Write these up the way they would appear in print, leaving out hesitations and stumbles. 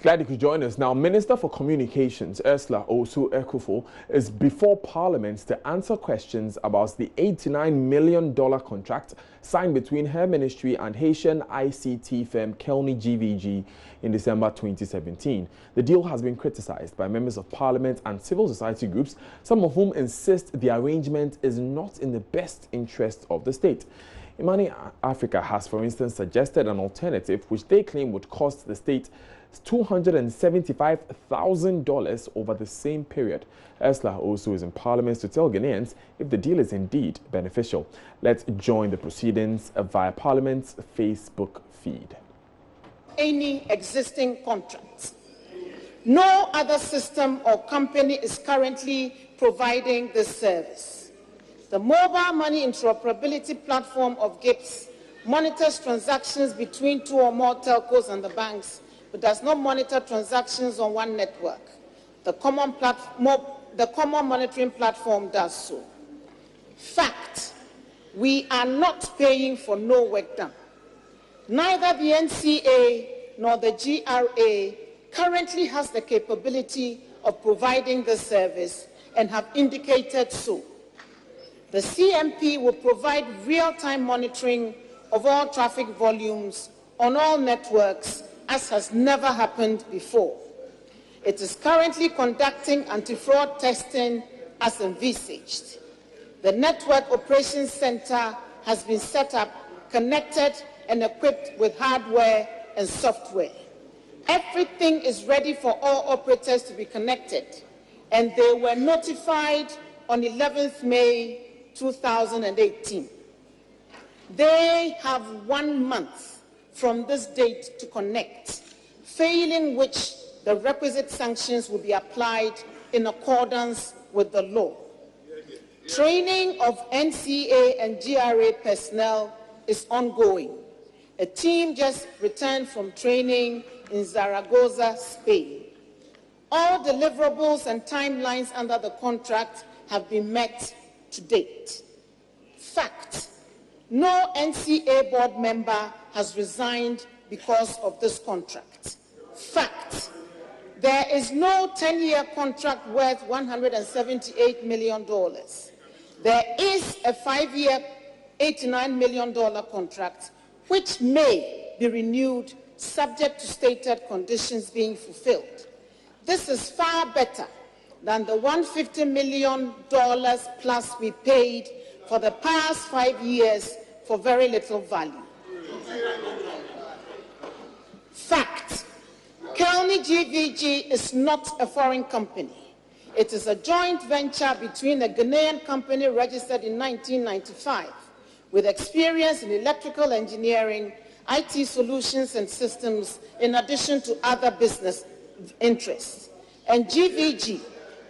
Glad you could join us. Now, Minister for Communications, Ursula Osu-Ekufo, is before Parliament to answer questions about the $89 million contract signed between her ministry and Haitian ICT firm Kelni GVG in December 2017. The deal has been criticized by members of Parliament and civil society groups, some of whom insist the arrangement is not in the best interest of the state. Imani Africa has, for instance, suggested an alternative which they claim would cost the state $275,000 over the same period. Ursula also is in Parliament to tell Ghanaians if the deal is indeed beneficial. Let's join the proceedings via Parliament's Facebook feed. Any existing contracts. No other system or company is currently providing this service. The mobile money interoperability platform of GIPS monitors transactions between two or more telcos and the banks, but does not monitor transactions on one network. The common monitoring platform does so. Fact, we are not paying for no work done. Neither the NCA nor the GRA currently has the capability of providing this service and have indicated so. The CMP will provide real-time monitoring of all traffic volumes on all networks, as has never happened before. It is currently conducting anti-fraud testing as envisaged. The Network Operations Center has been set up, connected and equipped with hardware and software. Everything is ready for all operators to be connected, and they were notified on 11th May 2018. They have 1 month from this date to connect, failing which the requisite sanctions will be applied in accordance with the law. Training of NCA and GRA personnel is ongoing. A team just returned from training in Zaragoza, Spain. All deliverables and timelines under the contract have been met to date. Fact, no NCA board member has resigned because of this contract. Fact, there is no 10-year contract worth $178 million. There is a 5-year, $89 million contract, which may be renewed subject to stated conditions being fulfilled. This is far better than the $150 million plus we paid for the past 5 years for very little value. Fact, Kelni GVG is not a foreign company. It is a joint venture between a Ghanaian company registered in 1995 with experience in electrical engineering, IT solutions and systems, in addition to other business interests, and GVG,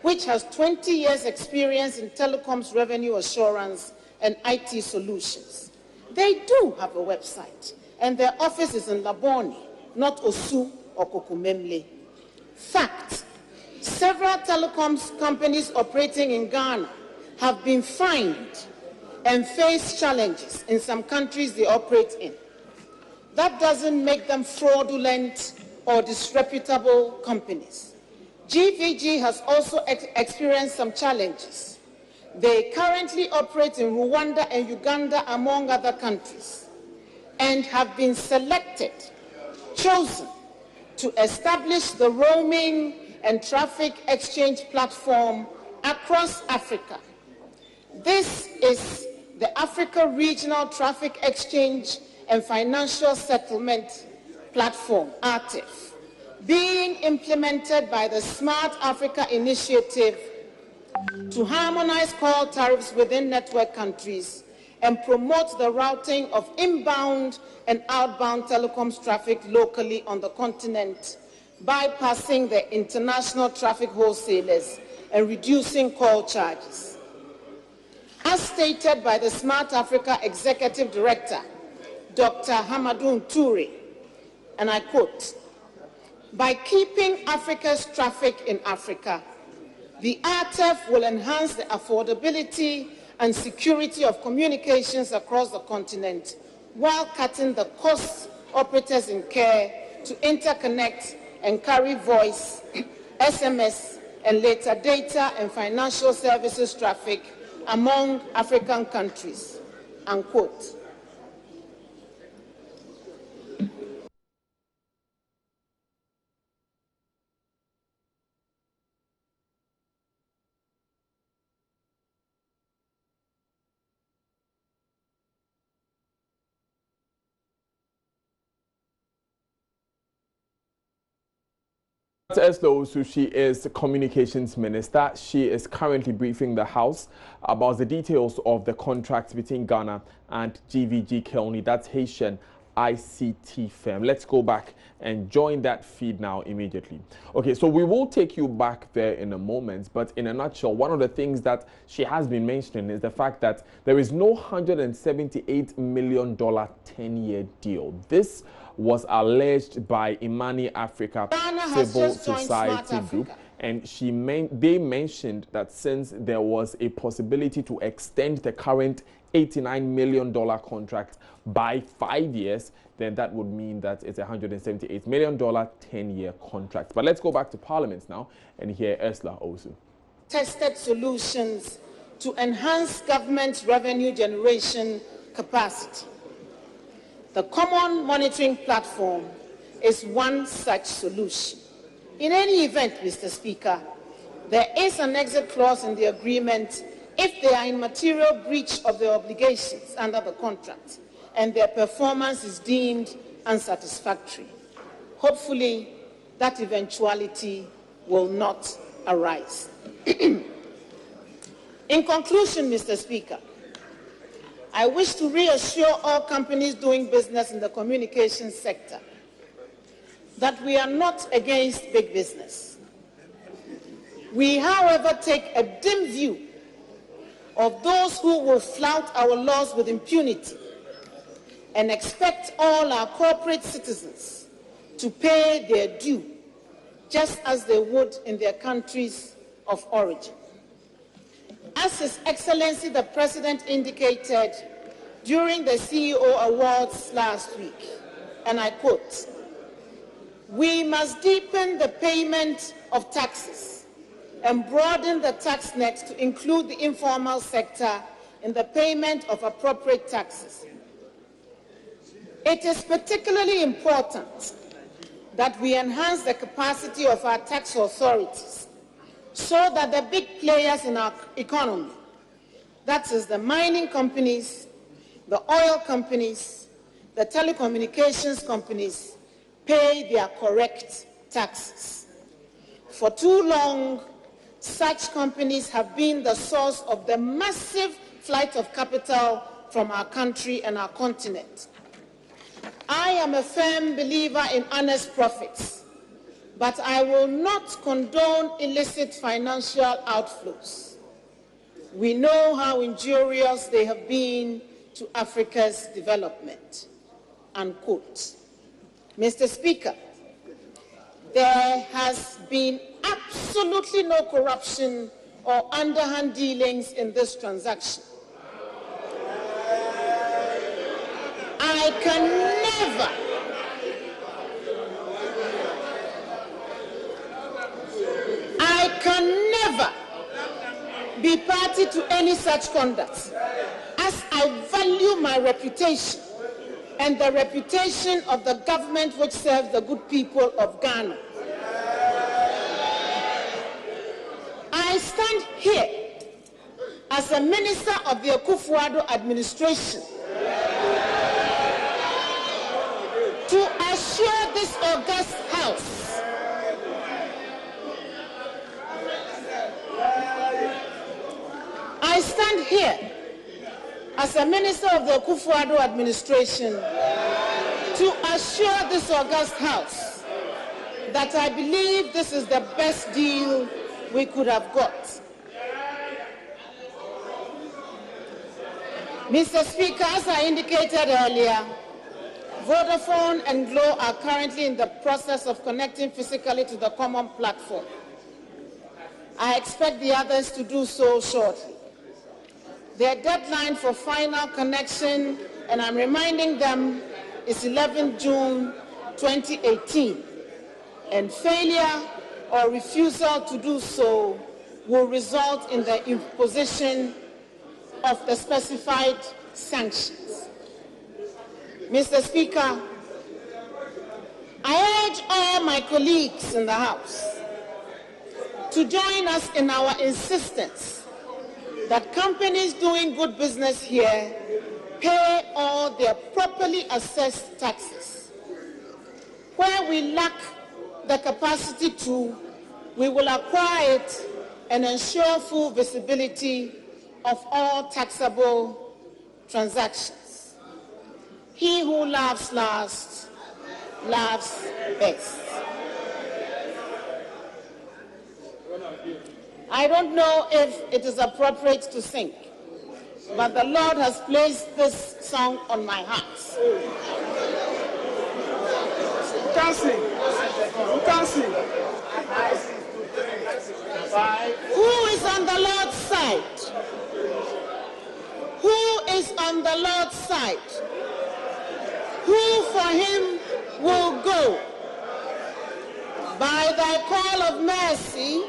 which has 20 years' experience in telecoms revenue assurance and IT solutions. They do have a website, and their office is in Laboni, not Osu or Kokumemle. Fact, several telecoms companies operating in Ghana have been fined and face challenges in some countries they operate in. That doesn't make them fraudulent or disreputable companies. GVG has also experienced some challenges. They currently operate in Rwanda and Uganda, among other countries, and have been chosen to establish the roaming and traffic exchange platform across Africa. This is the Africa Regional Traffic Exchange and Financial Settlement Platform, ARTIF, being implemented by the Smart Africa Initiative to harmonize call tariffs within network countries and promote the routing of inbound and outbound telecoms traffic locally on the continent, bypassing the international traffic wholesalers and reducing call charges. As stated by the Smart Africa Executive Director, Dr. Hamadoun Toure, and I quote, "By keeping Africa's traffic in Africa, the RTF will enhance the affordability and security of communications across the continent while cutting the costs operators incur to interconnect and carry voice, SMS, and later data and financial services traffic among African countries, unquote. Eslo, so she is the communications minister. She is currently briefing the House about the details of the contract between Ghana and GVG Kelni, that's Haitian ICT firm. Let's go back and join that feed now immediately. Okay, so we will take you back there in a moment, but in a nutshell, one of the things that she has been mentioning is the fact that there is no $178 million 10-year deal. This was alleged by Imani Africa Civil Society Group, and they mentioned that since there was a possibility to extend the current $89 million contract by 5 years, then that would mean that it's a $178 million 10-year contract. But let's go back to Parliament now and hear Ursula Osu. Tested solutions to enhance government revenue generation capacity. The Common Monitoring Platform is one such solution. In any event, Mr. Speaker, there is an exit clause in the agreement if they are in material breach of their obligations under the contract and their performance is deemed unsatisfactory. Hopefully, that eventuality will not arise. In conclusion, Mr. Speaker, I wish to reassure all companies doing business in the communications sector that we are not against big business. We, however, take a dim view of those who will flout our laws with impunity and expect all our corporate citizens to pay their due, just as they would in their countries of origin. As His Excellency the President indicated during the CEO Awards last week, and I quote, "We must deepen the payment of taxes and broaden the tax net to include the informal sector in the payment of appropriate taxes. It is particularly important that we enhance the capacity of our tax authorities so that the big players in our economy, that is the mining companies, the oil companies, the telecommunications companies, pay their correct taxes. For too long, such companies have been the source of the massive flight of capital from our country and our continent. I am a firm believer in honest profits, but I will not condone illicit financial outflows. We know how injurious they have been to Africa's development." Unquote. Mr. Speaker, there has been absolutely no corruption or underhand dealings in this transaction. I can never be party to any such conduct, as I value my reputation and the reputation of the government which serves the good people of Ghana. I stand here as a minister of the Akufo-Addo administration to assure this august House I stand here as a minister of the Akufo-Addo administration to assure this august House that I believe this is the best deal we could have got. Mr. Speaker, as I indicated earlier, Vodafone and Glo are currently in the process of connecting physically to the common platform. I expect the others to do so shortly. Their deadline for final connection, and I'm reminding them, is 11 June 2018. and failure or refusal to do so will result in the imposition of the specified sanctions. Mr. Speaker, I urge all my colleagues in the House to join us in our insistence that companies doing good business here pay all their properly assessed taxes. Where we lack the capacity to, we will acquire it and ensure full visibility of all taxable transactions. He who laughs last laughs best. I don't know if it is appropriate to sing, but the Lord has placed this song on my heart. You can't sing. You can't sing. Who is on the Lord's side? Who is on the Lord's side? Who for him will go? By thy call of mercy,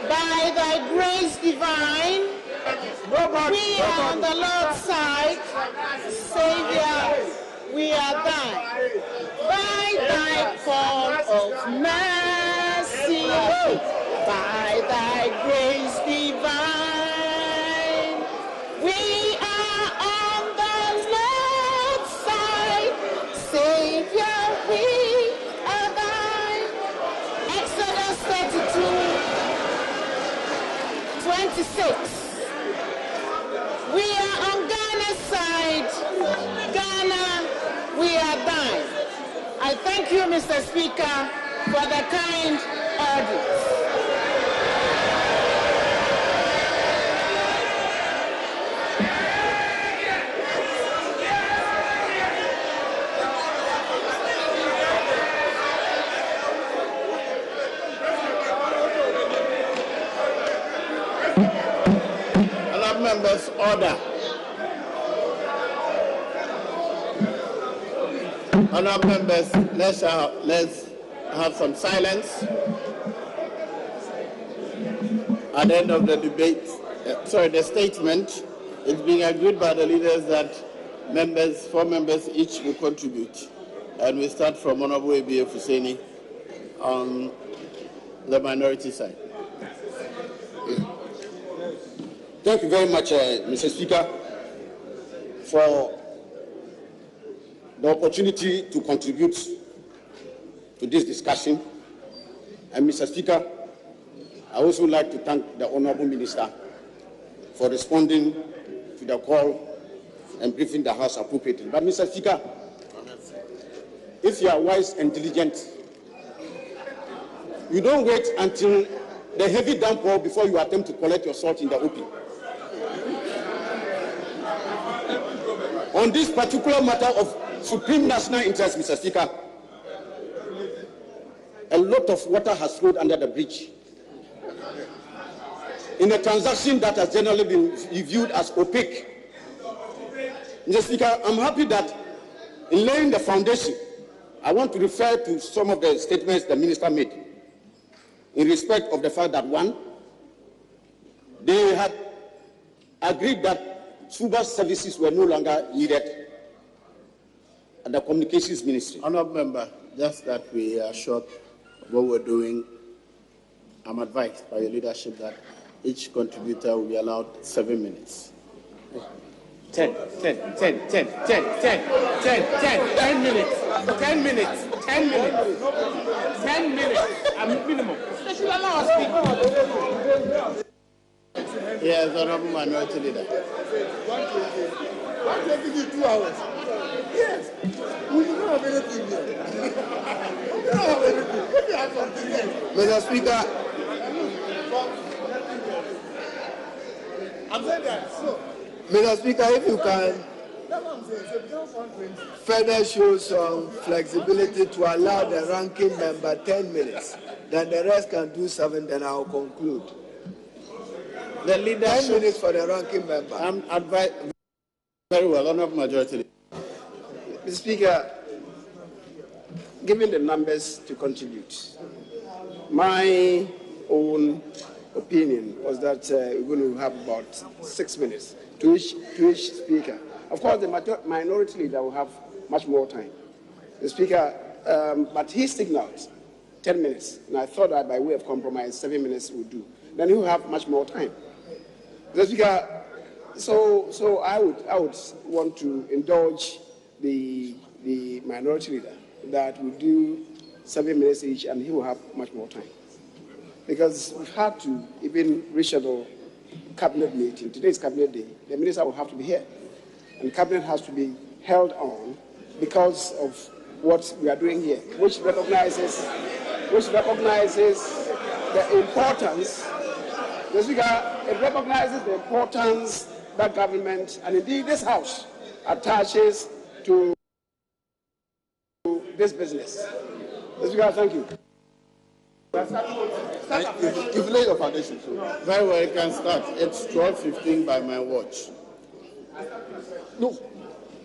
by thy grace divine, we are on the Lord's side. Savior, we are thine. By thy call of mercy, by thy grace divine, we are on the Lord's side. Savior, we are thine. Exodus 32:26. We are on Ghana's side. Ghana, we are thine. I thank you, Mr. Speaker, for the kind audience. Members, order. Honourable members, let's have some silence. At the end of the debate, the statement, it's being agreed by the leaders that members, 4 members each will contribute. And we start from Honourable A.B.A. Fuseni on the minority side. Thank you very much, Mr. Speaker, for the opportunity to contribute to this discussion. And Mr. Speaker, I also like to thank the Honourable Minister for responding to the call and briefing the House appropriately. But Mr. Speaker, if you are wise and diligent, you don't wait until the heavy downpour before you attempt to collect your salt in the open. On this particular matter of supreme national interest, Mr. Speaker, a lot of water has flowed under the bridge in a transaction that has generally been viewed as opaque. Mr. Speaker, I'm happy that in laying the foundation, I want to refer to some of the statements the minister made in respect of the fact that, one, they had agreed that SUBA's services were no longer needed at the Communications Ministry. Honourable member, just that we are short of what we're doing, I'm advised by your leadership that each contributor will be allowed 7 minutes. 10 minutes. 10 minutes. Minimum. They should allow us to speak. Yes, Honourable Minority Leader. Why taking you 2 hours? Yes. We do not have anything here. We don't have anything. Maybe have something here. Mr. Speaker. I'm saying that. So, Mr. Speaker, if you can further show some flexibility to allow the ranking member 10 minutes, then the rest can do 7, then I'll conclude. The leadership, 10 minutes for the ranking member. I'm advised. Very well, Honourable Majority Leader. Mr. Speaker, given the numbers to contribute. My own opinion was that we're going to have about 6 minutes to each speaker. Of course, the minority leader will have much more time. The speaker, but he signaled 10 minutes, and I thought that by way of compromise, 7 minutes would do. Then he will have much more time. The speaker, so I would want to indulge the minority leader that we do 7 minutes each, and he will have much more time. Because we've had to even reschedule cabinet meeting. Today's cabinet day. The minister will have to be here, and cabinet has to be held on because of what we are doing here, which recognizes the importance. The speaker, it recognizes the importance that government and indeed this House attaches to this business. The speaker, thank you. You've laid the foundation. So. Very well, you can start. It's 12:15 by my watch. No.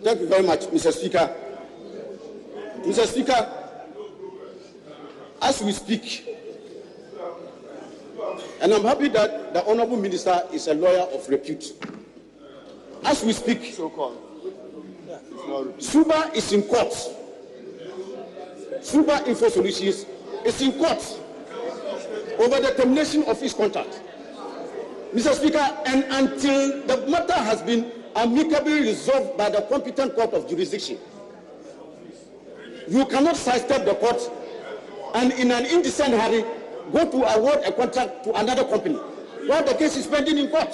Thank you very much, Mr. Speaker. Mr. Speaker, as we speak, and I'm happy that the Honorable Minister is a lawyer of repute. As we speak, Suba is in court. Suba Info Solutions is in court over the termination of his contract. Mr. Speaker, and until the matter has been amicably resolved by the competent court of jurisdiction, you cannot sidestep the court and in an indecent hurry go to award a contract to another company while the case is pending in court.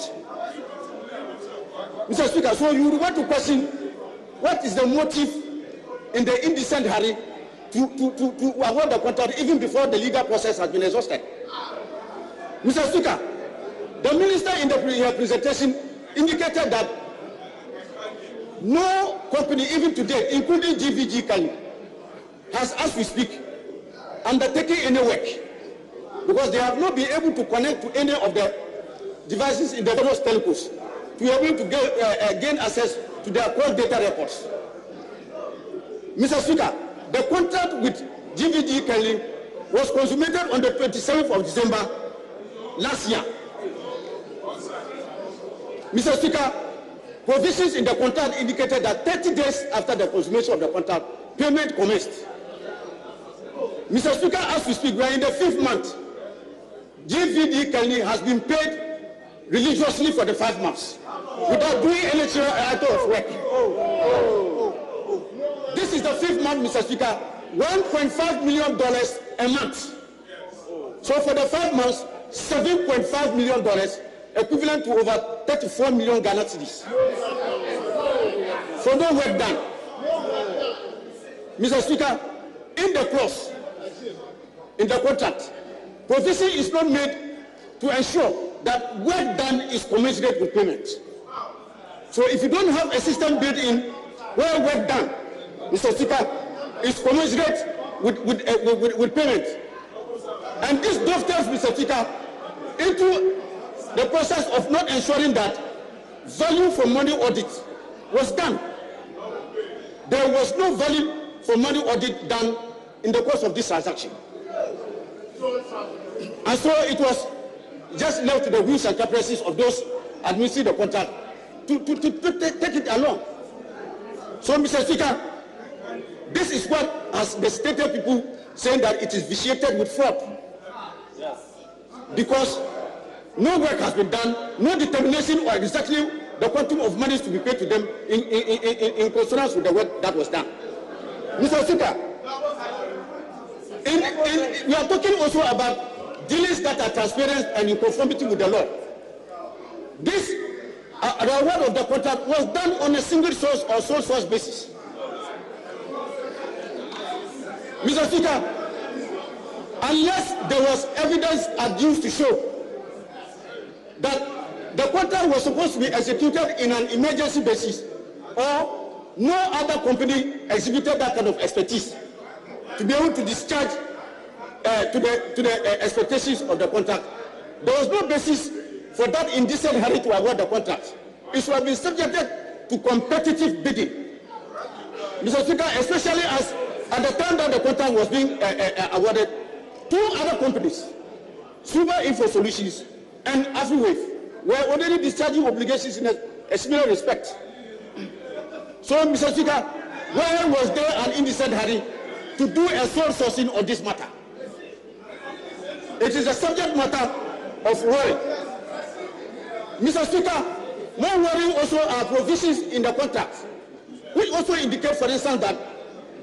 Mr. Speaker, so you want to question what is the motive in the indecent hurry to award the contract even before the legal process has been exhausted. Mr. Speaker, the minister in the presentation indicated that no company, even today, including GVG Kelni, has, as we speak, undertaken any work because they have not been able to connect to any of the devices in the various telcos to be able to gain access to their call data records. Mr. Speaker, the contract with GVG Kelni was consummated on the 27th of December last year. Mr. Speaker, provisions in the contract indicated that 30 days after the consummation of the contract, payment commenced. Mr. Speaker, as we speak, we are in the 5th month. GVG Kelni has been paid religiously for the 5 months without doing any item of work. This is the 5th month, Mr. Speaker, $1.5 million a month. So for the 5 months, $7.5 million, equivalent to over 34 million Ghana cedis. For no work done. Mr. Speaker, in the clause, in the contract, provision is not made to ensure that work done is commensurate with payment. So if you don't have a system built in where work done, Mr. Speaker, is commensurate with payment. And this dovetails, Mr. Speaker, into the process of not ensuring that value for money audit was done. There was no value for money audit done in the course of this transaction. And so it was just left to the whims and caprices of those administering the contract to take it along. So, Mr. Speaker, this is what has the stated people saying that it is vitiated with fraud. Because no work has been done, no determination or exactly the quantum of money to be paid to them in consonance with the work that was done. Mr. Speaker, we are talking also about dealings that are transparent and in conformity with the law. This the award of the contract was done on a single source or sole source basis. Mr. Speaker, unless there was evidence adduced to show that the contract was supposed to be executed in an emergency basis, or no other company exhibited that kind of expertise to be able to discharge to the expectations of the contract, there was no basis for that indecent hurry to award the contract. It should have been subjected to competitive bidding. Mr. Speaker, especially as at the time that the contract was being awarded, 2 other companies, Super Info Solutions and AfriWave, were already discharging obligations in a similar respect. So, Mr. Speaker, where was there an indecent hurry to do a sole sourcing on this matter? It is a subject matter of worry. Mr. Speaker, more worrying also are provisions in the contract, which also indicate, for instance, that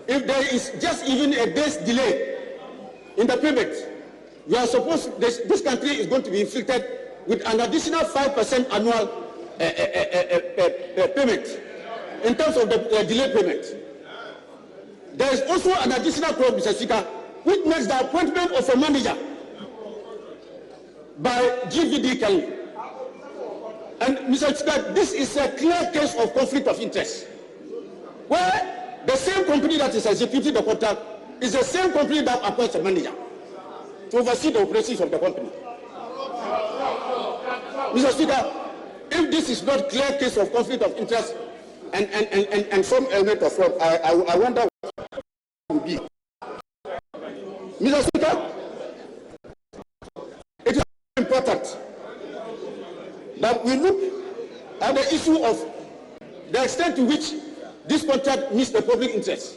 if there is just even a day's delay in the payment, you are supposed, this country is going to be inflicted with an additional 5% annual payment in terms of the delay payment. There is also an additional clause, Mr. Speaker, which makes the appointment of a manager by GVG Kelni. And Mr. Speaker, this is a clear case of conflict of interest, where the same company that is executing the contract is the same company that appoints a manager to oversee the operations of the company. Mr. Speaker, if this is not clear case of conflict of interest and some element of fraud, I wonder what it would be. Mr. Speaker, it is important that we look at the issue of the extent to which this contract meets the public interest.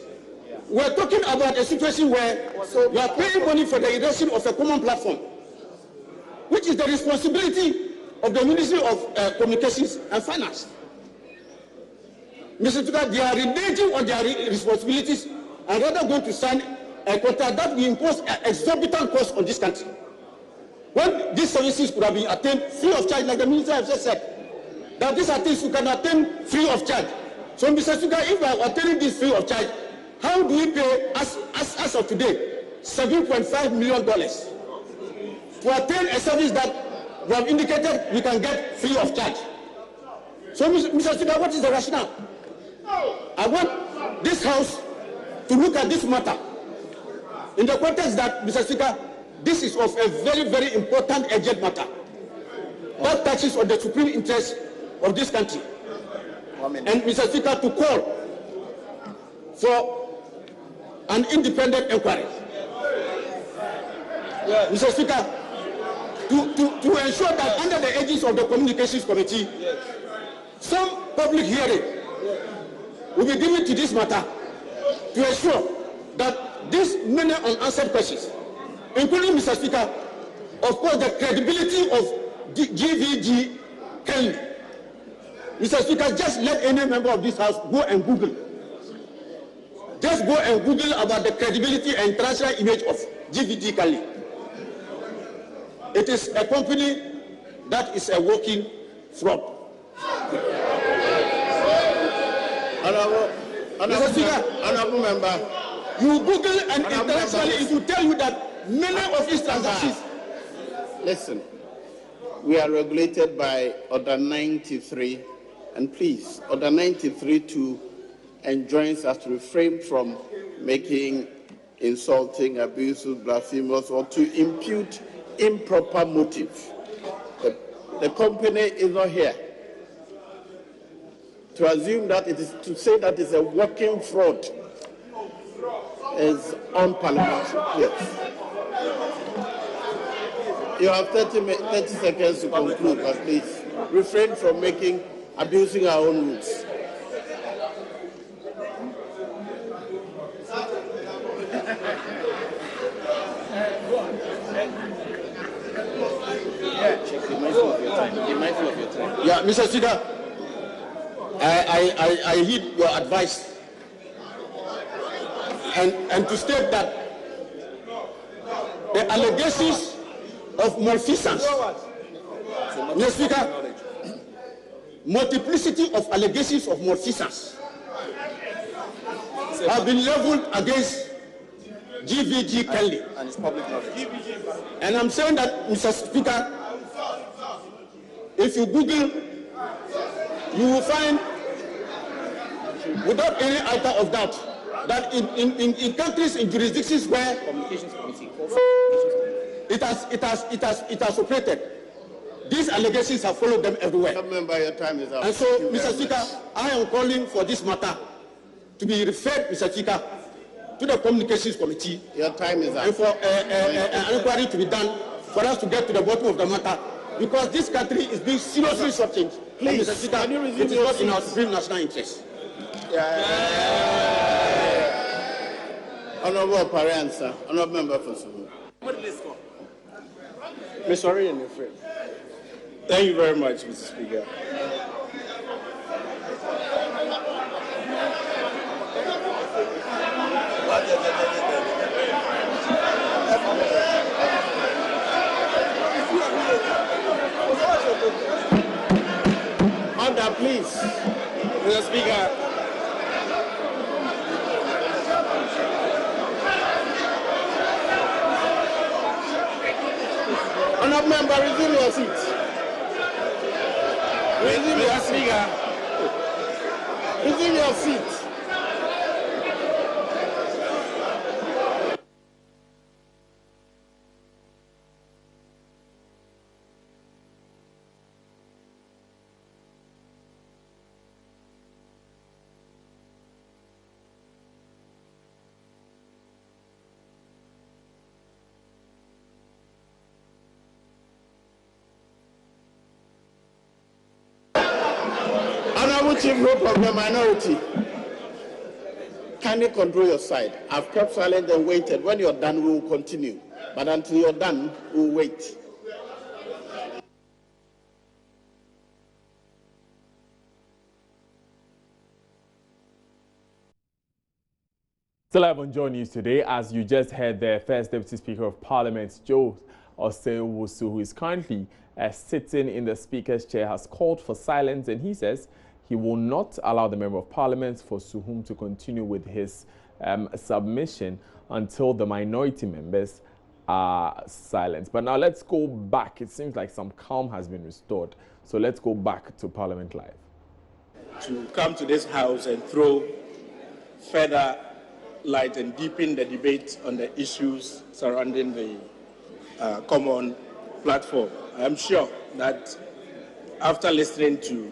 We're talking about a situation where you are paying money for the erection of a common platform, which is the responsibility of the Ministry of Communications and Finance. Mr. Speaker, they are reneging on their responsibilities and rather going to sign a contract that will impose exorbitant costs on this country, when these services could have been attained free of charge, like the Minister has just said, that these are things you can attain free of charge. So, Mr. Speaker, if we are attaining this free of charge, how do we pay, as of today, $7.5 million to attain a service that we have indicated we can get free of charge? So, Mr. Speaker, what is the rationale? I want this House to look at this matter in the context that, Mr. Speaker, this is of a very, very important urgent matter that touches on the supreme interest of this country. And, Mr. Speaker, to call for an independent inquiry. Mr. Speaker, to ensure that under the aegis of the Communications Committee, some public hearing will be given to this matter to ensure that these many unanswered questions, including, Mr. Speaker, of course, the credibility of GVG Kelni. Mr. Speaker, just let any member of this House go and Google. Just go and Google about the credibility and international image of GVG Kelni. It is a company that is a working fraud. Mr. Speaker, honorable member, you Google and internationally it will tell you that many of these transactions. Listen, we are regulated by Order 93, and please, Order 93 to enjoins us to refrain from making insulting, abusive, blasphemous, or to impute improper motive. The company is not here to assume that it is, to say that it's a working fraud is unparliamentary. Yes. You have 30 seconds to conclude, but please refrain from abusing our own rules. Yeah, Mr. Speaker, I heed your advice and to state that the allegations of malfeasance, Mr. Speaker, multiplicity of allegations of malfeasance have been leveled against GVG Kelni. And it's public knowledge. And I'm saying that, Mr. Speaker, if you Google, you will find, without any iota of doubt, that in countries, in jurisdictions where it has operated, these allegations have followed them everywhere. Remember, your time is up. And so, Mr. Speaker, I am calling for this matter to be referred, Mr. Speaker, to the Communications Committee. Your time is up. And for an inquiry to be done for us to get to the bottom of the matter, because this country is being seriously shortchanged. Please, Mr. Speaker, can you resume it is your not in our seat? supreme national interest. Honorable Pariansa, Honorable Member for Suhu. Mr. Orion, thank you very much, Mr. Speaker. Order, please. Mr. Speaker, Honorable Member, resume your seat. Resume your seat. Resume your seat. Honorable Chief Whip of the minority, kindly control your side. I've kept silent and waited. When you're done, we will continue. But until you're done, we'll wait. Still live on Joy News today, as you just heard, the First Deputy Speaker of Parliament, Joe Osei-Owusu, who is currently sitting in the Speaker's chair, has called for silence, and he says he will not allow the Member of Parliament for Suhum to continue with his submission until the minority members are silent. But now let's go back. It seems like some calm has been restored. So let's go back to Parliament Live. to come to this House and throw further light and deepen the debate on the issues surrounding the common platform. I'm sure that after listening to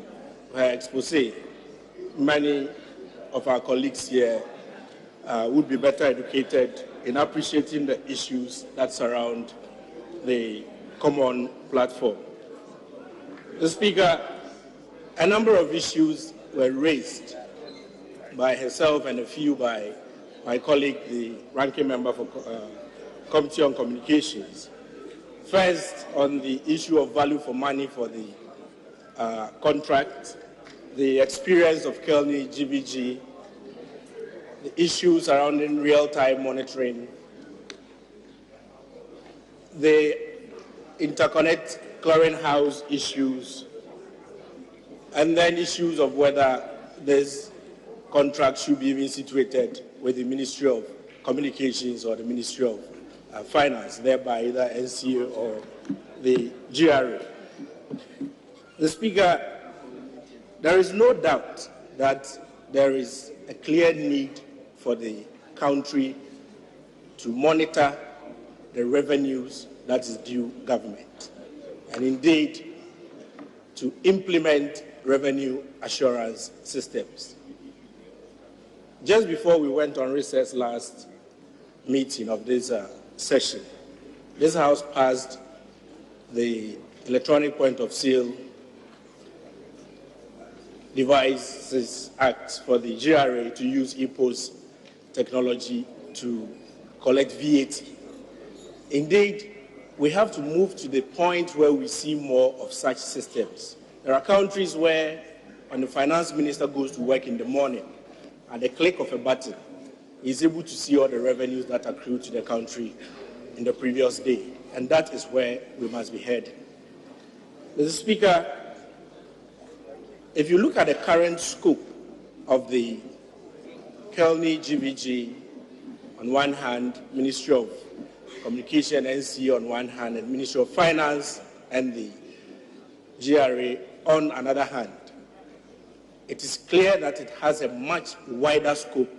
her expose, many of our colleagues here would be better educated in appreciating the issues that surround the common platform. The Speaker, a number of issues were raised by herself and a few by my colleague, the ranking member for Committee on Communications. First, on the issue of value for money for the contract, the experience of Kelni, GVG, the issues surrounding real-time monitoring, the interconnect clearinghouse issues, and then issues of whether this contract should be even situated with the Ministry of Communications or the Ministry of Finance, thereby either NCA or the GRA. The Speaker, there is no doubt that there is a clear need for the country to monitor the revenues that is due government, and indeed to implement revenue assurance systems. Just before we went on recess last meeting of this session, this House passed the Electronic Point of Sale Devices Act for the GRA to use EPOS technology to collect VAT. Indeed, we have to move to the point where we see more of such systems. There are countries where, when the finance minister goes to work in the morning, at the click of a button, he's able to see all the revenues that accrue to the country in the previous day. And that is where we must be headed. Mr. Speaker, if you look at the current scope of the Kelni GVG, on one hand, Ministry of Communication, NCA on one hand, and Ministry of Finance and the GRA on another hand, it is clear that it has a much wider scope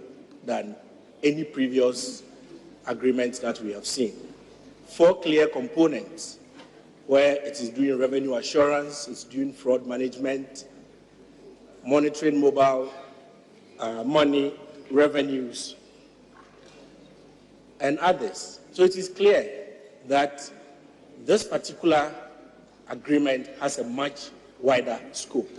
than any previous agreements that we have seen. 4 clear components where it is doing revenue assurance, it's doing fraud management, monitoring mobile money revenues, and others. So it is clear that this particular agreement has a much wider scope.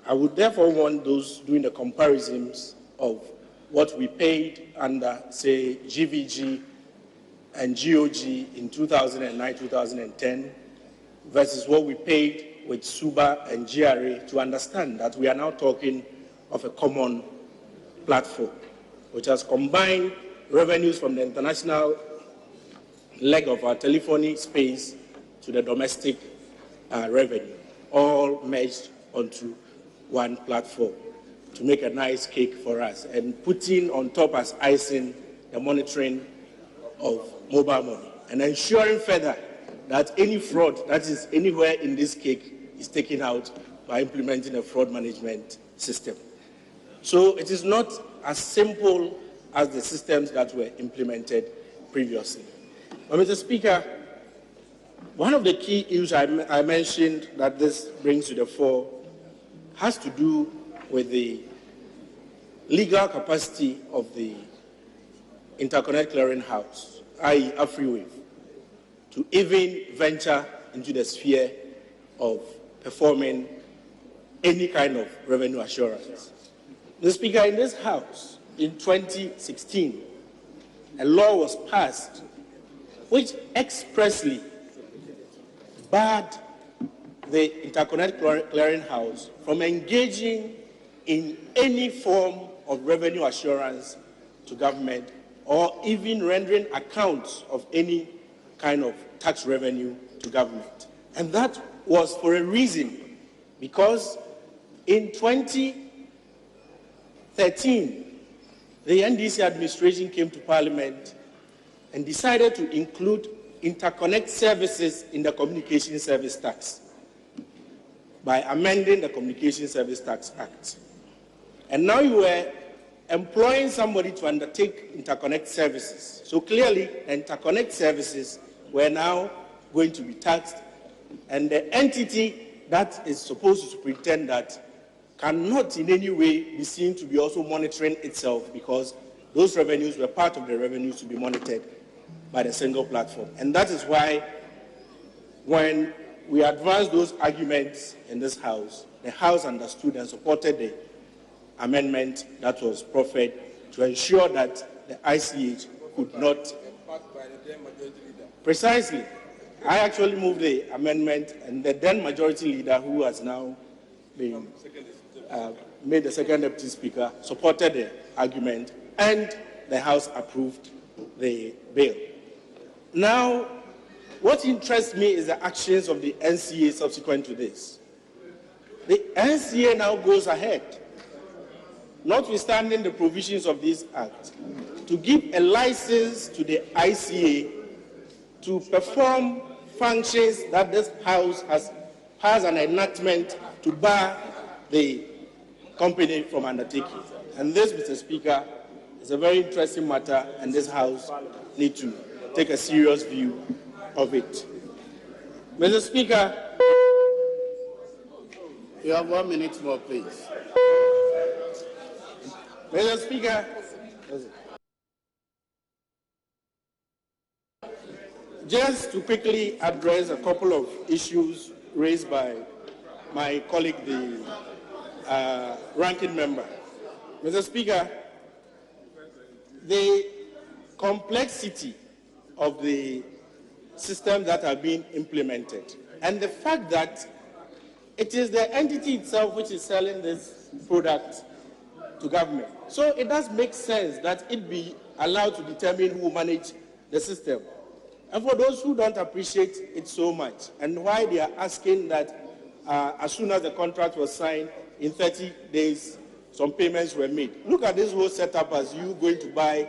I would therefore want those doing the comparisons of what we paid under, say, GVG and GOG in 2009-2010 versus what we paid with SUBA and GRA to understand that we are now talking of a common platform, which has combined revenues from the international leg of our telephony space to the domestic revenue, all merged onto one platform to make a nice cake for us, and putting on top as icing the monitoring of mobile money, and ensuring further that any fraud that is anywhere in this cake is taken out by implementing a fraud management system. So it is not as simple as the systems that were implemented previously. But Mr. Speaker, one of the key issues I mentioned that this brings to the fore has to do with the legal capacity of the Interconnect Clearing House, i.e. AfriWave, to even venture into the sphere of performing any kind of revenue assurance. Mr. Speaker, in this House, in 2016, a law was passed which expressly barred the Interconnect Clearing House from engaging in any form of revenue assurance to government or even rendering accounts of any kind of tax revenue to government. And that was for a reason, because in 2013, the NDC administration came to Parliament and decided to include interconnect services in the Communication Service Tax by amending the Communication Service Tax Act. And now you were employing somebody to undertake interconnect services. So clearly, the interconnect services were now going to be taxed, and the entity that is supposed to superintend that cannot in any way be seen to be also monitoring itself, because those revenues were part of the revenues to be monitored by the single platform. And that is why when we advanced those arguments in this House, the House understood and supported the amendment that was proffered to ensure that the ICH could not. Precisely. I actually moved the amendment, and the then majority leader, who has now been made the second deputy speaker, supported the argument, and the House approved the bill. Now, what interests me is the actions of the NCA subsequent to this. The NCA now goes ahead, notwithstanding the provisions of this act, to give a license to the ICA to perform functions that this House has an enactment to bar the company from undertaking. And this, Mr. Speaker, is a very interesting matter, and this House needs to take a serious view of it. Mr. Speaker, you have 1 minute more, please. Mr. Speaker, just to quickly address a couple of issues raised by my colleague, the ranking member. Mr. Speaker, the complexity of the systems that are being implemented, and the fact that it is the entity itself which is selling this product to government. So it does make sense that it be allowed to determine who will manage the system. And for those who don't appreciate it so much, and why they are asking that as soon as the contract was signed, in 30 days, some payments were made. Look at this whole setup as you going to buy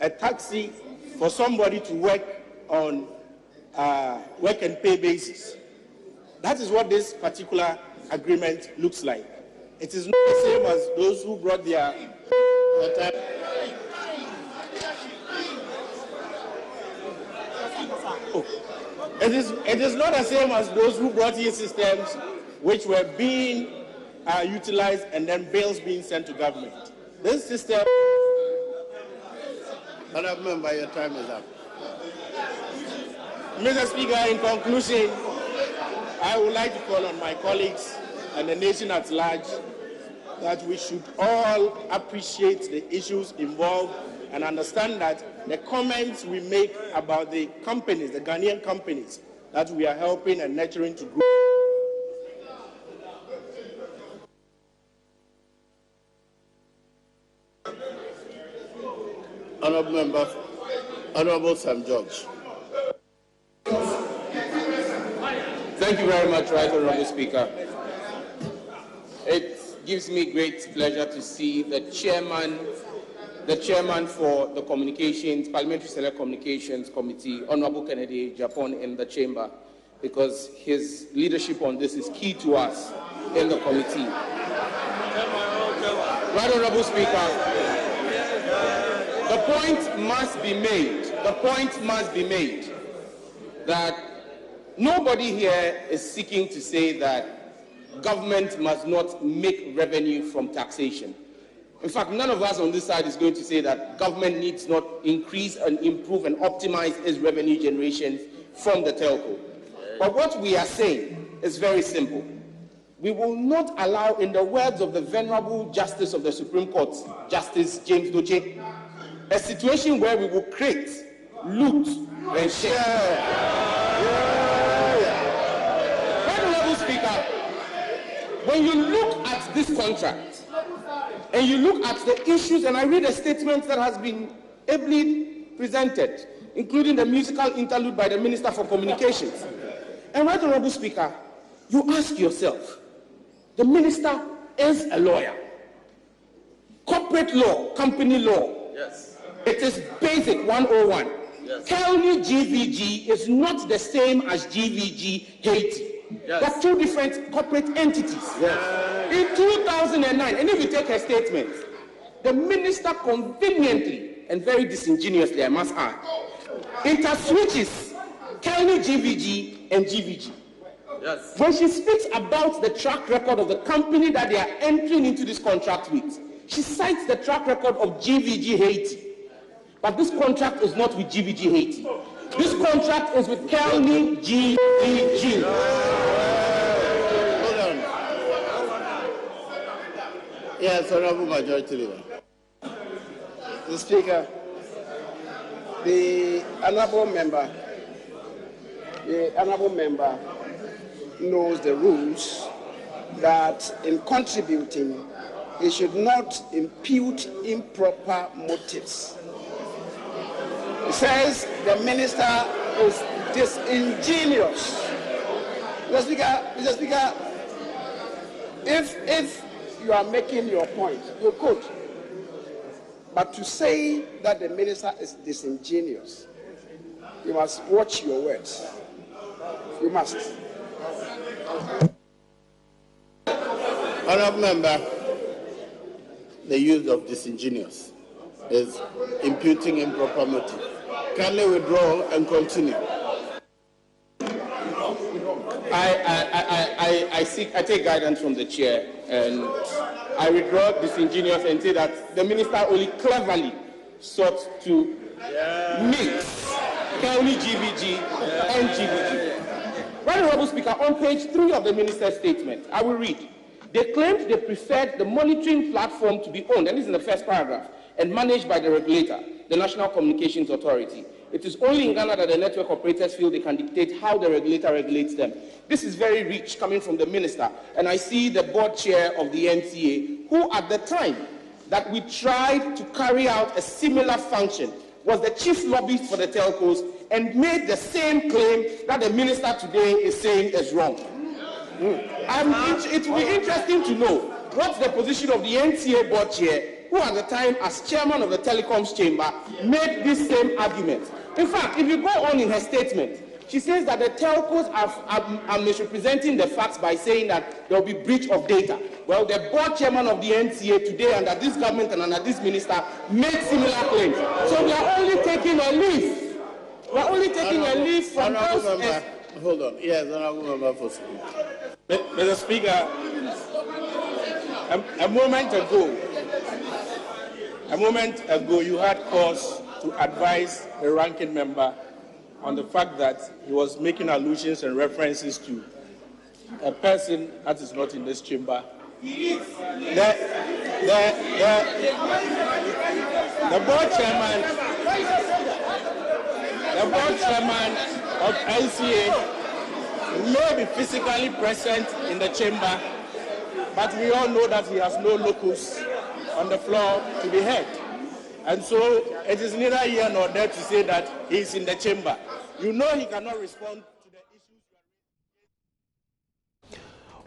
a taxi for somebody to work on work and pay basis. That is what this particular agreement looks like. It is not the same as those who brought their... It is not the same as those who brought in systems which were being utilized and then bills being sent to government. This system... Honourable Member, your time is up. Mr. Speaker, in conclusion, I would like to call on my colleagues and the nation at large that we should all appreciate the issues involved and understand that the comments we make about the companies, the Ghanaian companies, that we are helping and nurturing to grow. Honourable Member, Honourable Sam George. Thank you very much, Right Honourable Speaker. It gives me great pleasure to see the chairman for the Parliamentary Select Communications Committee, Honourable Kennedy Japan, in the chamber, because his leadership on this is key to us in the committee. Right Honourable Speaker, the point must be made that nobody here is seeking to say that government must not make revenue from taxation. In fact, none of us on this side is going to say that government needs not increase and improve and optimize its revenue generation from the telco. But what we are saying is very simple. We will not allow, in the words of the Venerable Justice of the Supreme Court, Justice James Doche, a situation where we will create, loot, and share. Honourable Speaker, when you look at this contract, and you look at the issues, and I read a statement that has been ably presented, including the musical interlude by the Minister for Communications. And Right Honourable Speaker, you ask yourself, the Minister is a lawyer. Corporate law, company law. Yes. It is basic 101. Yes. Kelni GVG is not the same as GVG Haiti. Yes. They're two different corporate entities. Yes. In 2009, and if you take her statement, the minister conveniently and very disingenuously, I must add, interswitches Kelni GVG and GVG. Yes. When she speaks about the track record of the company that they are entering into this contract with, she cites the track record of GVG Haiti. But this contract is not with GVG Haiti. This contract is with Kelni GVG. Hold on. Yes, Honourable Majority Leader. Mr. Speaker, the honourable member knows the rules that in contributing, he should not impute improper motives. He says the minister is disingenuous. Mr. Speaker, if you are making your point, you could. But to say that the minister is disingenuous, you must watch your words. You must. Honourable Member, the use of disingenuous is imputing improper motive. Kindly withdraw and continue. I take guidance from the chair, and I withdraw disingenuous and say that the minister only cleverly sought to mix Kelni GVG and GVG. Right Honourable Speaker, on page 3 of the minister's statement, I will read. They claimed they preferred the monitoring platform to be owned, and this is in the first paragraph, and managed by the regulator, the National Communications Authority. It is only in Ghana that the network operators feel they can dictate how the regulator regulates them. This is very rich coming from the minister, and I see the board chair of the NCA, who at the time that we tried to carry out a similar function was the chief lobbyist for the telcos and made the same claim that the minister today is saying is wrong. It will be interesting to know what's the position of the NCA board chair, who at the time, as chairman of the telecoms chamber, made this same argument. In fact, if you go on in her statement, she says that the telcos are misrepresenting the facts by saying that there will be breach of data. Well, the board chairman of the NCA today, under this government and under this minister, made similar claims. So we are only taking a leaf. We are only taking a leaf from those. Hold on. Yes, Honourable Member for Mr. Speaker, a moment ago, you had cause to advise the ranking member on the fact that he was making allusions and references to a person that is not in this chamber. The board chairman of NCA may be physically present in the chamber, but we all know that he has no locus on the floor to be heard. And so it is neither here nor there to say that he is in the chamber. You know he cannot respond to the issues.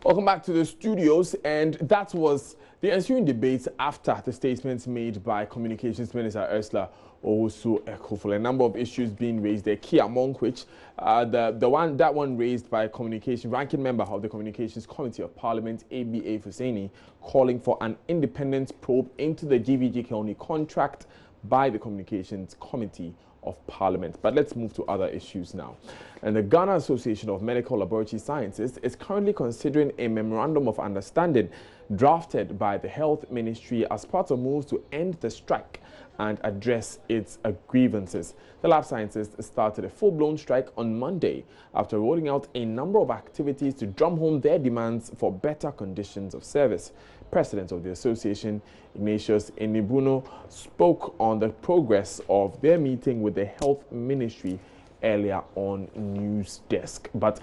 Welcome back to the studios, and that was the ensuing debate after the statements made by Communications Minister Ursula Owusu-Ekuful. A number of issues being raised there, key among which the one raised by ranking member of the Communications Committee of Parliament, ABA Fuseni, calling for an independent probe into the GVG Kelni contract by the Communications Committee of Parliament. But let's move to other issues now. And the Ghana Association of Medical Laboratory Scientists is currently considering a memorandum of understanding drafted by the Health Ministry as part of moves to end the strike and address its grievances. The lab scientists started a full-blown strike on Monday after rolling out a number of activities to drum home their demands for better conditions of service. President of the association, Ignatius Enibuno, spoke on the progress of their meeting with the Health Ministry earlier on News Desk. But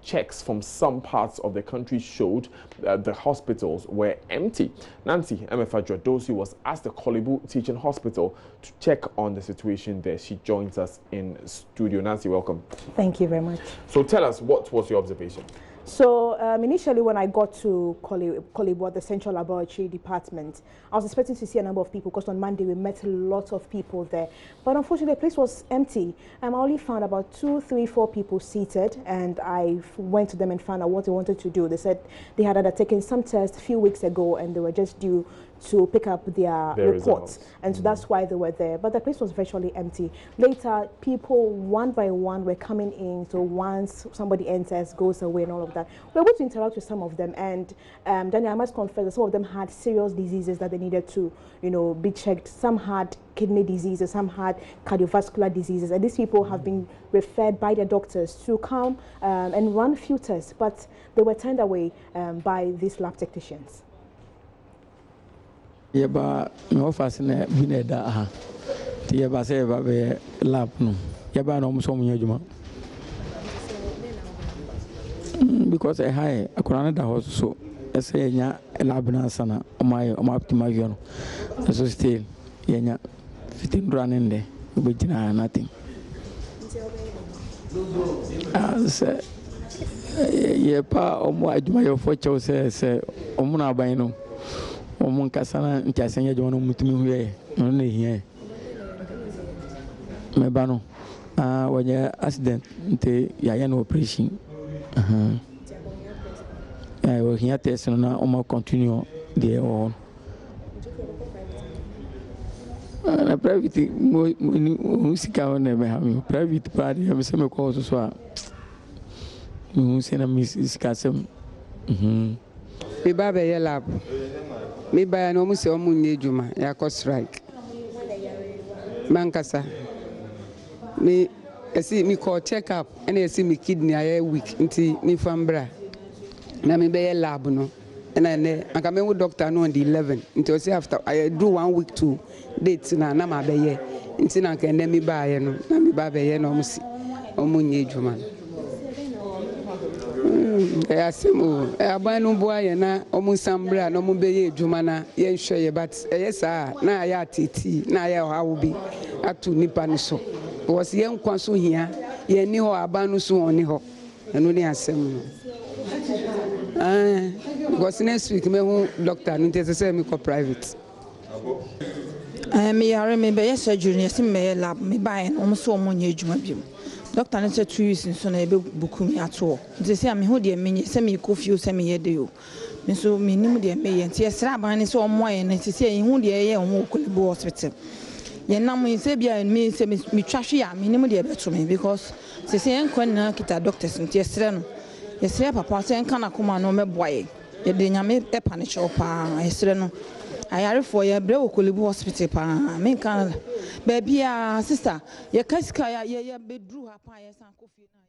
checks from some parts of the country showed the hospitals were empty. Nancy Emefa-Jodosi was asked the Kolebu Teaching Hospital to check on the situation there. She joins us in studio. Nancy, welcome. Thank you very much. So tell us, what was your observation? So initially when I got to Kolebu, the Central Laboratory Department, I was expecting to see a number of people because on Monday we met a lot of people there. But unfortunately the place was empty. I only found about 2, 3, 4 people seated, and I went to them and found out what they wanted to do. They said they had undertaken some tests a few weeks ago and they were just due to pick up their reports. And so that's why they were there. But the place was virtually empty. Later, people one by one were coming in. So once somebody enters, goes away and all of that. We were able to interact with some of them. And Daniel, I must confess that some of them had serious diseases that they needed to, be checked. Some had kidney diseases, some had cardiovascular diseases. And these people have been referred by their doctors to come and run a few tests. But they were turned away by these lab technicians. Yaba no fasina bine da ha ti yaba se ba be lab no yaba no so mu adwuma because I high akona da ho so ese nya lab na sana o ma optima view no so still yenya fitin running there be jina nothing se yepa o mo adwuma yo fo chew se o mu na ban no Omun kasana ntiasenya jono mutumi huye no na hie mebano wanya accident nte ya no operation we hia test no na o ma continue there on na private musika one be ha private party am se me ko so a musina misika sem be baba ye lab me buy no mu se o mu nyejuma ya ko strike mankasa me esi me call check up and esi me kidney aye week nti me fambra na me be lab no and aka me with doctor no on the 11 nti o say after I do 1 week to date na ma be ye nti na ka me buy no na me ba be ye no mu si o mu nyejuma asemo abanu boaye na omusambra no mubeye adwuma na ye hweye but yesa na ya titi na ya hawo bi atu nipa ni so because ye nkwa so hia ye ni ho abanu so oni ho eno ni asem because next week me hu doctor no tese say me ko private me yare me be yesa junior sim me lab me buy no mo so mo nya adwuma bi Doctor na say 2 years nso na ebe bukumi ato. Nti say me ho de menye say me kofi o say me yede yo. Me so me nim de me ye nti esra ban ne say omo aye na nti say hu de ye ho Kolebu hospital. Ye nam say bia me say me twahwe ya me nim de beto me because say enkwan na kita doctors nti esra no. Esra papa say enka na koma no me boye. Ye de nyame e paniche opa esra no. ayarefo ye bre wo Kolebu hospital pa me kan baby sister ye kasika ye bedru ha pa ye san kofi na.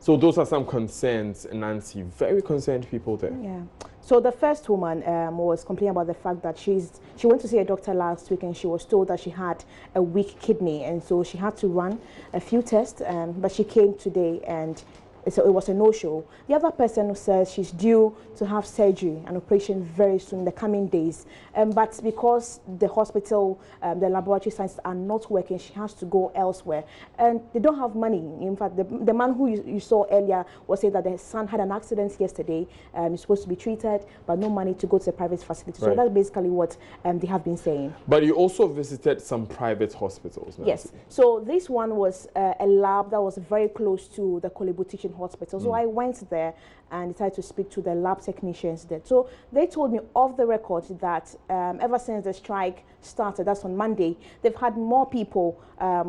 So those are some concerns, Nancy. Very concerned people there. Yeah. So the first woman was complaining about the fact that she went to see a doctor last week and she was told that she had a weak kidney, and so she had to run a few tests. But she came today and so it was a no-show. The other person says she's due to have surgery, an operation very soon in the coming days. But because the hospital, the laboratory sciences are not working, she has to go elsewhere. And they don't have money. In fact, the man who you saw earlier was saying that the son had an accident yesterday. He's supposed to be treated, but no money to go to a private facility. Right. So that's basically what they have been saying. But you also visited some private hospitals, Nancy. Yes. So this one was a lab that was very close to the Kolebu Teaching Hospital. So I went there and decided to speak to the lab technicians there. So they told me off the record that ever since the strike started, that's on Monday, they've had more people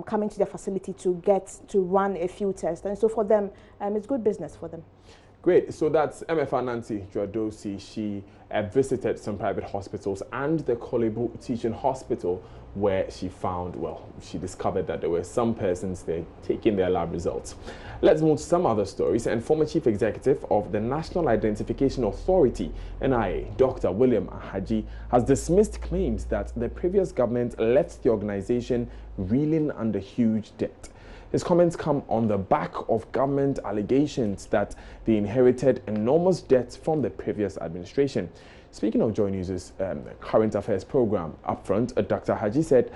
coming to their facility to run a few tests. And so for them, it's good business for them. Great. So that's MFR Nancy Joadosi. She visited some private hospitals and the Kolebu Teaching Hospital, where she found, well, she discovered that there were some persons there taking their lab results. Let's move to some other stories. And former Chief Executive of the National Identification Authority, NIA, Dr. William Ahaji, has dismissed claims that the previous government left the organization reeling under huge debt. His comments come on the back of government allegations that they inherited enormous debt from the previous administration. Speaking of Joy News' current affairs program, upfront, Dr. Haji said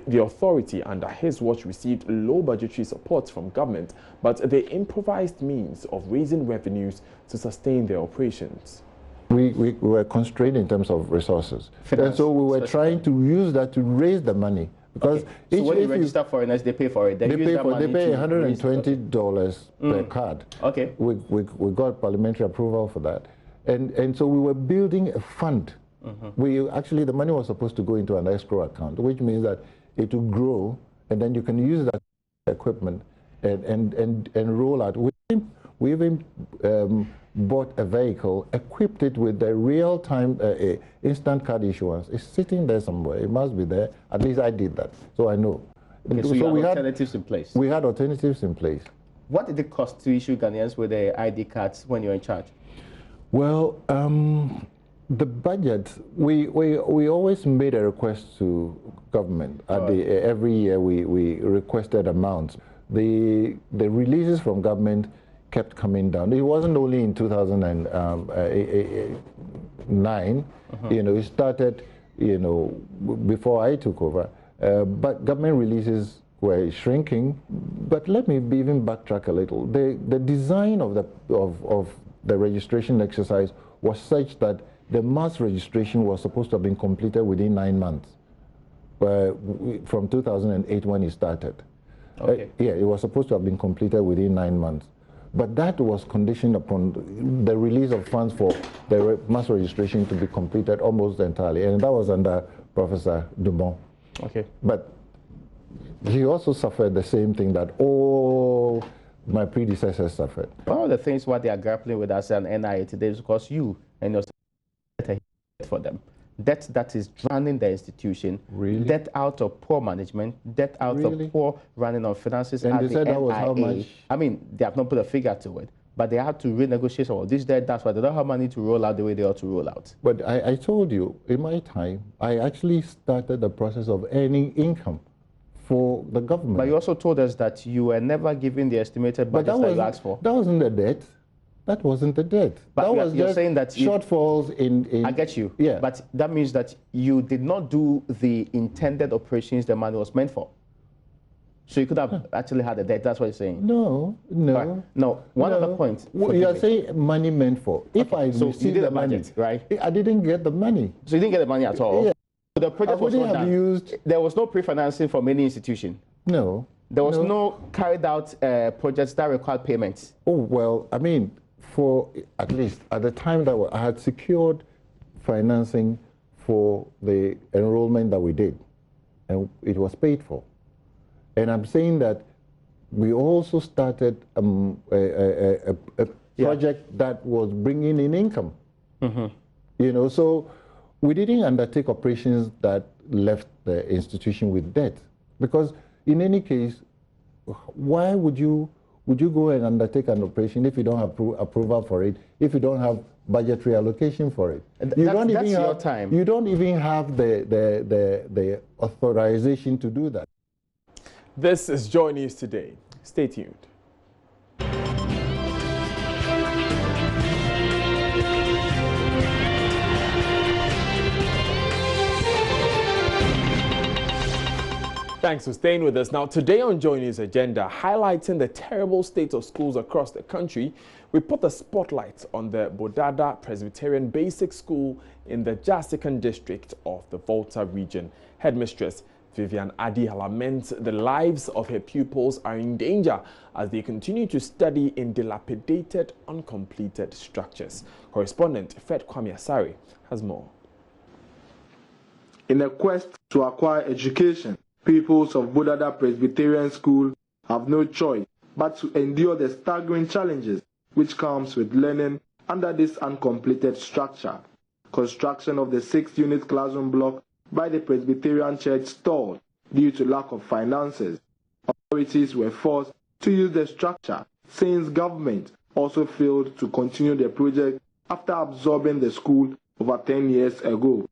the authority under his watch received low budgetary support from government, but they improvised means of raising revenues to sustain their operations. We were constrained in terms of resources. And so we were trying to use that to raise the money. Because so when you register foreigners, they pay for it. They pay $120 per card. Okay. We got parliamentary approval for that. And so we were building a fund. Actually, the money was supposed to go into an escrow account, which means that it will grow, and then you can use that equipment and roll out. We even bought a vehicle, equipped it with the real-time instant card issuance. It's sitting there somewhere. It must be there. At least I did that, so I know. Okay, so we had alternatives in place. We had alternatives in place. What did it cost to issue Ghanaians with the ID cards when you're in charge? Well, the budget, we always made a request to government. Every year we requested amounts. The releases from government kept coming down. It wasn't only in 2009. It started, before I took over. But government releases were shrinking. But let me even backtrack a little. The design of the registration exercise was such that the mass registration was supposed to have been completed within 9 months, from 2008 when it started. Okay. Yeah, it was supposed to have been completed within 9 months. But that was conditioned upon the release of funds for the mass registration to be completed almost entirely. And that was under Professor Dumont. Okay. But he also suffered the same thing that all my predecessors suffered. One of the things what they are grappling with as an NIA today is because you and your for them. Debt that is drowning the institution, really? Debt out of poor management, debt out really? Of poor running of finances and at they the said NIA. that was how much? I mean, they have not put a figure to it, but they had to renegotiate some of this debt. That's why they don't have money to roll out the way they ought to roll out. But I told you, in my time, I actually started the process of earning income for the government. But you also told us that you were never given the estimated budget that you asked for. That wasn't the debt. That wasn't the debt. But that was you're just saying that shortfalls in... I get you. Yeah. But that means that you did not do the intended operations the money was meant for. So you could have actually had a debt. That's what you're saying. No. No. One other point. You are saying money meant for. If I received you did the money, budget, right? I didn't get the money. So you didn't get the money at all? Yeah. So the project was not done. There was no pre-financing from any institution? No. There was no carried out projects that required payments? Oh, well, I mean, for at least at the time that I had secured financing for the enrollment that we did, and it was paid for. And I'm saying that we also started a project that was bringing in income. You know, so we didn't undertake operations that left the institution with debt, because in any case, why would you go and undertake an operation if you don't have approval for it, if you don't have budgetary allocation for it? You don't even have the authorization to do that. This is Joy News Today. Stay tuned. Thanks for staying with us. Now, today on Joy News Agenda, highlighting the terrible state of schools across the country, we put the spotlight on the Bodada Presbyterian Basic School in the Jasikan district of the Volta region. Headmistress Vivian Adi laments the lives of her pupils are in danger as they continue to study in dilapidated, uncompleted structures. Correspondent Fred Kwame Asari has more. In a quest to acquire education, pupils of Bodada Presbyterian School have no choice but to endure the staggering challenges which comes with learning under this uncompleted structure. Construction of the 6-unit classroom block by the Presbyterian Church stalled due to lack of finances. Authorities were forced to use the structure since government also failed to continue the project after absorbing the school over 10 years ago.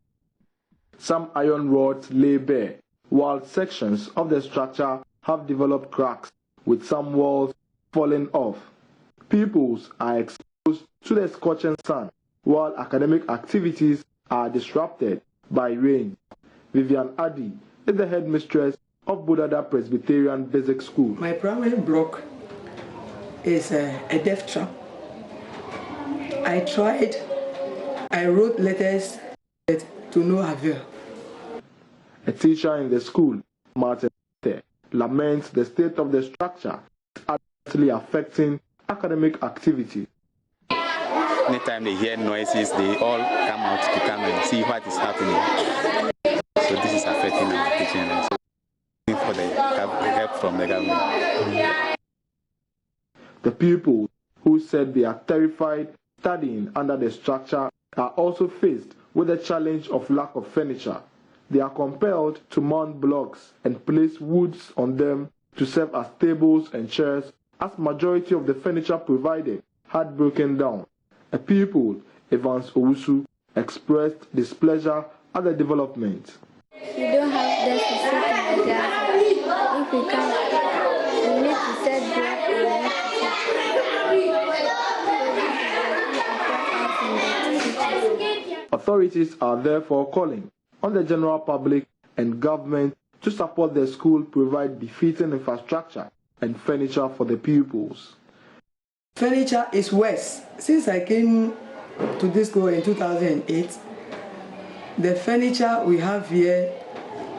Some iron rods lay bare, while sections of the structure have developed cracks, with some walls falling off. Pupils are exposed to the scorching sun, while academic activities are disrupted by rain. Vivian Adi is the headmistress of Bodada Presbyterian Basic School. My primary block is a death trap. I tried, I wrote letters to no avail. A teacher in the school, Martin, laments the state of the structure adversely affecting academic activity. Anytime they hear noises, they all come out to come and see what is happening. So this is affecting our teaching and so looking for the help from the government. The pupils who said they are terrified studying under the structure are also faced with the challenge of lack of furniture. They are compelled to mount blocks and place woods on them to serve as tables and chairs, as majority of the furniture provided had broken down. A pupil, Evans Owusu, expressed displeasure at the development. We don't have the facility that if we can, we need to set block. Authorities are therefore calling on the general public and government to support the school, provide befitting infrastructure and furniture for the pupils. Furniture is worse. Since I came to this school in 2008, the furniture we have here,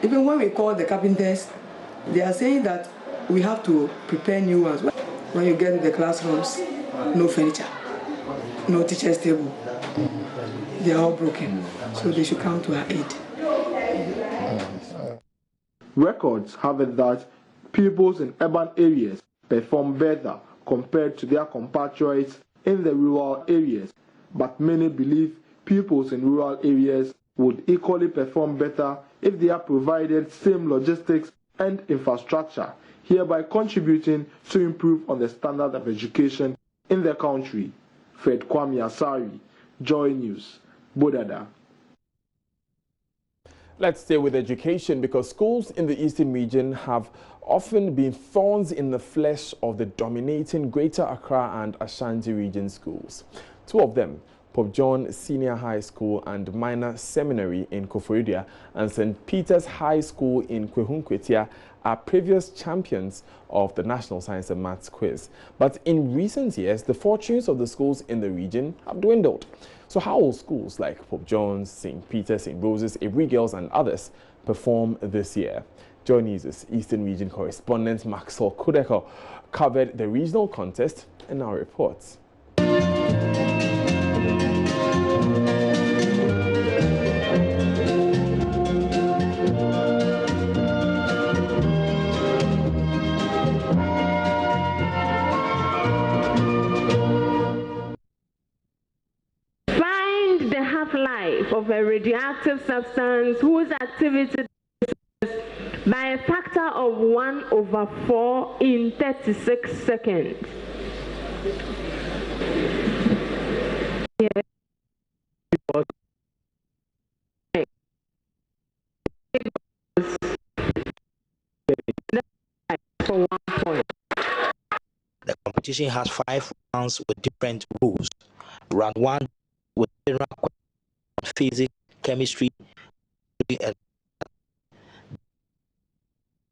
even when we call the carpenters, they are saying that we have to prepare new ones. When you get to the classrooms, no furniture, no teacher's table. They are all broken, so they should come to our aid. Records have it that pupils in urban areas perform better compared to their compatriots in the rural areas, but many believe pupils in rural areas would equally perform better if they are provided same logistics and infrastructure, hereby contributing to improve on the standard of education in the country. Fred Kwame Asari, Joy News, Bodada. Let's stay with education, because schools in the Eastern region have often been thorns in the flesh of the dominating Greater Accra and Ashanti region schools. Two of them, Pope John Senior High School and Minor Seminary in Koforidua and St. Peter's High School in Kwehunkwetiya, are previous champions of the National Science and Maths quiz. But in recent years, the fortunes of the schools in the region have dwindled. So how will schools like Pope John's, St. Peter's, St. Rose's, Avery Girls and others perform this year? Joy News' Eastern Region correspondent Maxwell Kudeko covered the regional contest and now reports. Find the half-life of a radioactive substance whose activity by a factor of 1/4 in 36 seconds. Yes. For 1 point. The competition has 5 rounds with different rules. Round 1 with general questions on physics, chemistry, and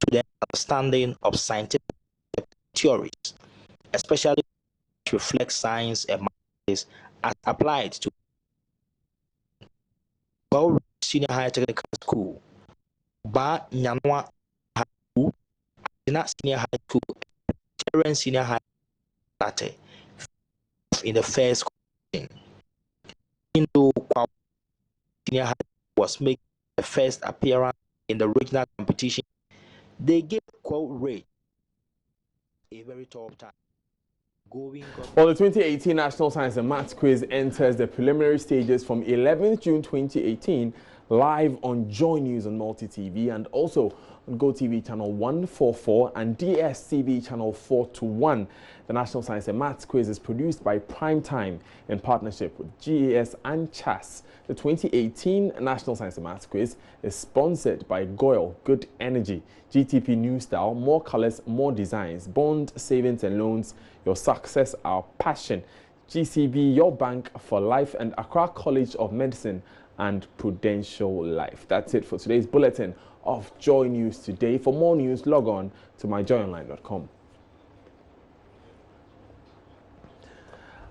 student understanding of scientific theories, especially which reflect science and mathematics as applied to Senior High Technical School, Ba Nyanwa High School, Senior High School, Terran Senior High School in the first competition. Indo Senior High School was making the first appearance in the regional competition. They gave quote rate a very tough time. Well, the 2018 National Science and Maths Quiz enters the preliminary stages from 11th June 2018 live on Joy News on Multi TV and also on GoTV channel 144 and DSTV channel 421. The National Science and Maths Quiz is produced by Primetime in partnership with GAS and CHAS. The 2018 National Science and Maths Quiz is sponsored by Goyle Good Energy, GTP New Style, more colors, more designs, bond, savings and loans, your success, our passion. GCB, your bank for life, and Accra College of Medicine and Prudential Life. That's it for today's bulletin of Joy News Today. For more news, log on to myjoyonline.com.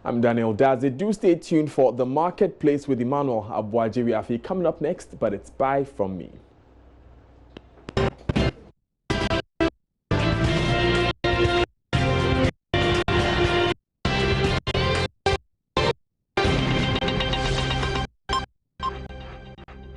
I'm Daniel Dazi. Do stay tuned for The Marketplace with Emmanuel Abuajiri Afi coming up next, but it's bye from me.